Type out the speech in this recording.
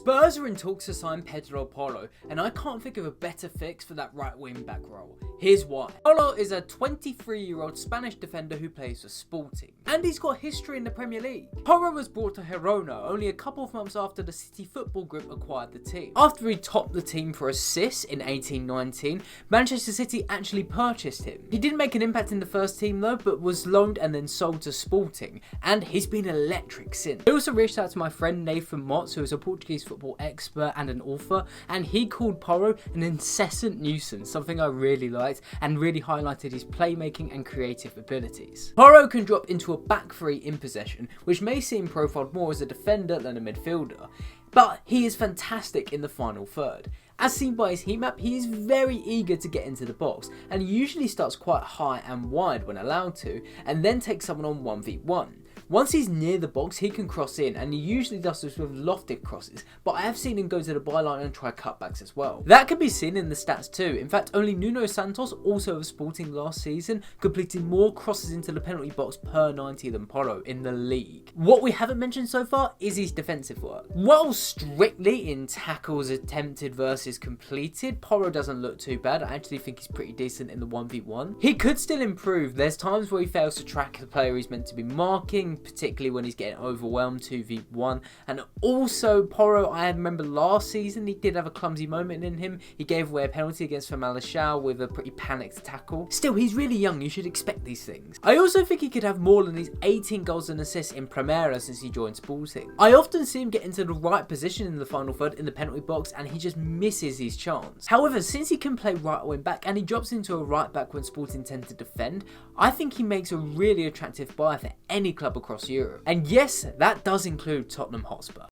Spurs are in talks to sign Pedro Porro, and I can't think of a better fix for that right wing back role. Here's why. Porro is a 23-year-old Spanish defender who plays for Sporting, and he's got history in the Premier League. Porro was brought to Girona only a couple of months after the City Football Group acquired the team. After he topped the team for assists in 18-19, Manchester City actually purchased him. He didn't make an impact in the first team though, but was loaned and then sold to Sporting, and he's been electric since. I also reached out to my friend Nathan Motz, who is a Portuguese football expert and an author, and he called Porro an incessant nuisance, something I really liked, and really highlighted his playmaking and creative abilities. Porro can drop into a back three in possession, which may seem profiled more as a defender than a midfielder, but he is fantastic in the final third. As seen by his heat map, he is very eager to get into the box, and usually starts quite high and wide when allowed to, and then takes someone on 1v1. Once he's near the box, he can cross in, and he usually does this with lofted crosses, but I have seen him go to the byline and try cutbacks as well. That can be seen in the stats too. In fact, only Nuno Santos, also of Sporting last season, completed more crosses into the penalty box per 90 than Porro in the league. What we haven't mentioned so far is his defensive work. While strictly in tackles attempted versus completed, Porro doesn't look too bad. I actually think he's pretty decent in the 1v1. He could still improve. There's times where he fails to track the player he's meant to be marking, particularly when he's getting overwhelmed 2v1. And also Porro, I remember last season he did have a clumsy moment in him. He gave away a penalty against Famalicão with a pretty panicked tackle. Still, he's really young, you should expect these things. I also think he could have more than his 18 goals and assists in Primera since he joined Sporting. I often see him get into the right position in the final third in the penalty box, and he just misses his chance. However, since he can play right wing back and he drops into a right back when Sporting tend to defend, I think he makes a really attractive buy for any club across Europe. And yes, that does include Tottenham Hotspur.